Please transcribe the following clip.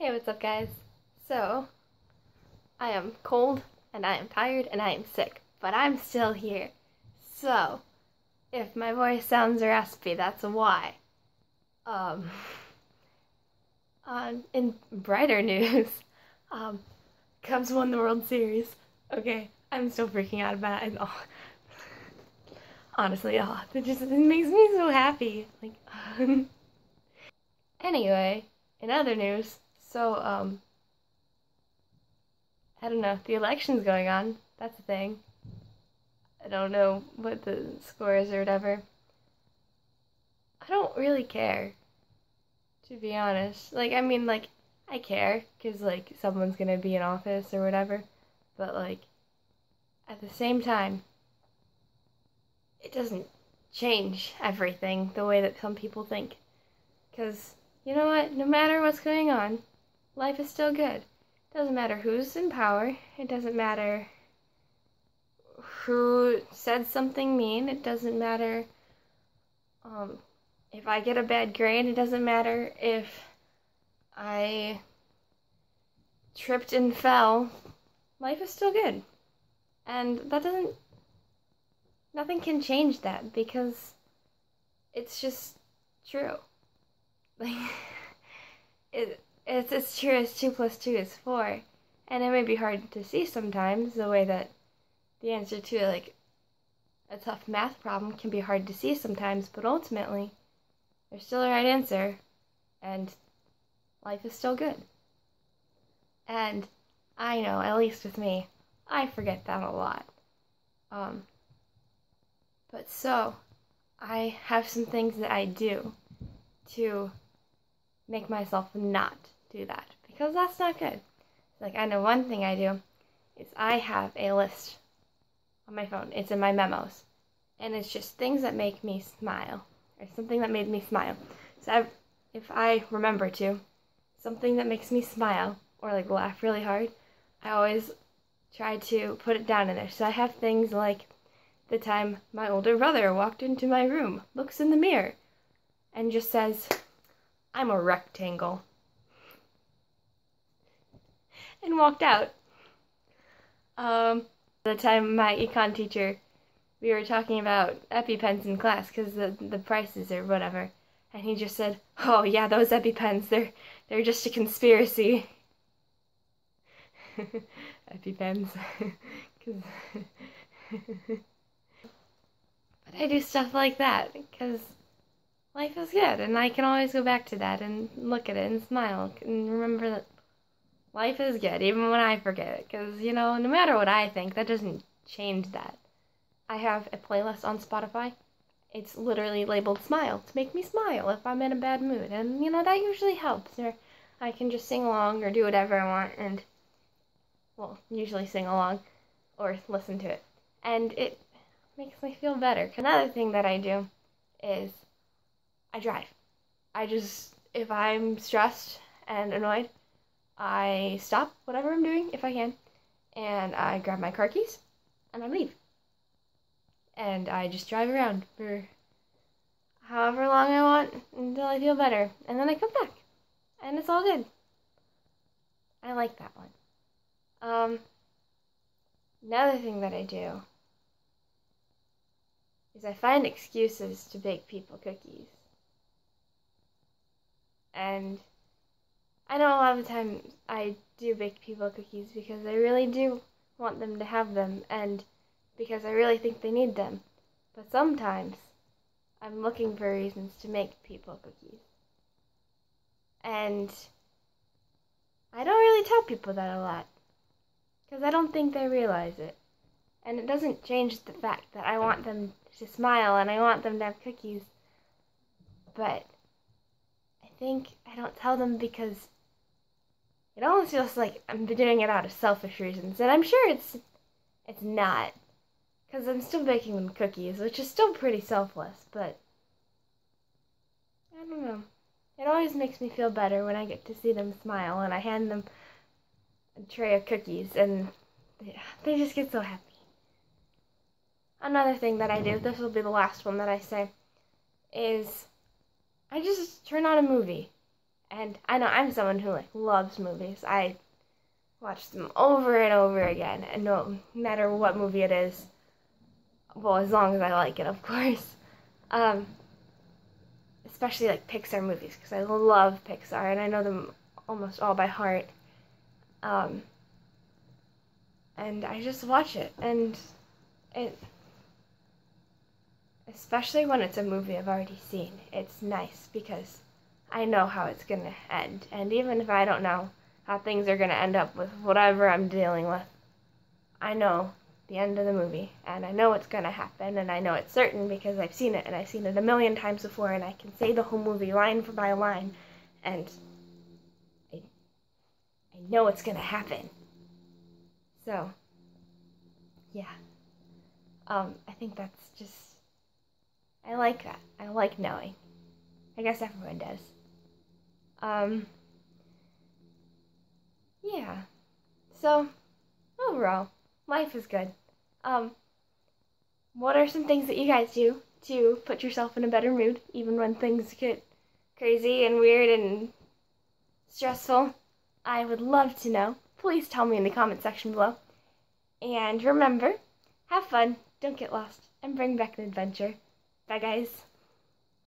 Hey, what's up, guys? So, I am cold, and I am tired, and I am sick, but I'm still here. So, if my voice sounds raspy, that's why. Um, in brighter news, um, Cubs won the World Series. Okay, I'm still freaking out about it. Honestly, it makes me so happy. Anyway, in other news, I don't know, the election's going on. That's the thing. I don't know what the score is or whatever. I don't really care, to be honest. I care because, someone's gonna be in office or whatever. But, at the same time, it doesn't change everything the way that some people think. Because, you know what? No matter what's going on, life is still good. It doesn't matter who's in power. It doesn't matter who said something mean. It doesn't matter if I get a bad grade. It doesn't matter if I tripped and fell. Life is still good. And nothing can change that because it's just true. Like, it's true as 2 plus 2 is 4. And it may be hard to see sometimes the way that the answer to, a tough math problem can be hard to see sometimes, but ultimately, there's still a right answer, and life is still good. And I know, at least with me, I forget that a lot. But so, I have some things that I do to make myself not do that, because that's not good. I know one thing I do is I have a list on my phone. It's in my memos. And it's just things that make me smile, or something that made me smile. So if I remember to, something that makes me smile, or laugh really hard, I always try to put it down in there. So I have things like the time my older brother walked into my room, looks in the mirror, and just says, "I'm a rectangle," and walked out. The time my econ teacher, we were talking about EpiPens in class because the prices or whatever, and he just said, "Oh yeah, those EpiPens, they're just a conspiracy." EpiPens, because. But I do stuff like that because life is good, and I can always go back to that and look at it and smile and remember that life is good, even when I forget it. Because, no matter what I think, that doesn't change that. I have a playlist on Spotify. It's literally labeled Smile to make me smile if I'm in a bad mood. And, that usually helps. Or I can just sing along or do whatever I want and, usually sing along or listen to it. And it makes me feel better. Another thing that I do is I drive. If I'm stressed and annoyed, I stop whatever I'm doing if I can, and I grab my car keys, and I leave. And I just drive around for however long I want until I feel better, and then I come back, and it's all good. I like that one. Another thing that I do is I find excuses to bake people cookies. And I know a lot of the time I do bake people cookies because I really do want them to have them, and because I really think they need them. But sometimes I'm looking for reasons to make people cookies. And I don't really tell people that a lot because I don't think they realize it. And it doesn't change the fact that I want them to smile and I want them to have cookies. But I think I don't tell them because it almost feels like I'm doing it out of selfish reasons. And I'm sure it's not. Because I'm still baking them cookies, which is still pretty selfless, but I don't know. It always makes me feel better when I get to see them smile and I hand them a tray of cookies and they just get so happy. Another thing that I do, this will be the last one that I say, is I just turn on a movie And I know I'm someone who, like, loves movies. I watch them over and over again, and no matter what movie it is, well, as long as I like it, of course. Um, Especially, like, Pixar movies, because I love Pixar, and I know them almost all by heart. And I just watch it, and it, especially when it's a movie I've already seen, it's nice, because I know how it's gonna end, and even if I don't know how things are gonna end up with whatever I'm dealing with, I know the end of the movie, and I know what's gonna happen, and I know it's certain because I've seen it, and I've seen it a million times before, and I can say the whole movie line for by line, and I know it's gonna happen. So, yeah. I think that's just, I like that. I like knowing. I guess everyone does. Yeah. So, overall, life is good. What are some things that you guys do to put yourself in a better mood, even when things get crazy and weird and stressful? I would love to know. Please tell me in the comment section below. And remember, have fun, don't get lost, and bring back an adventure. Bye, guys.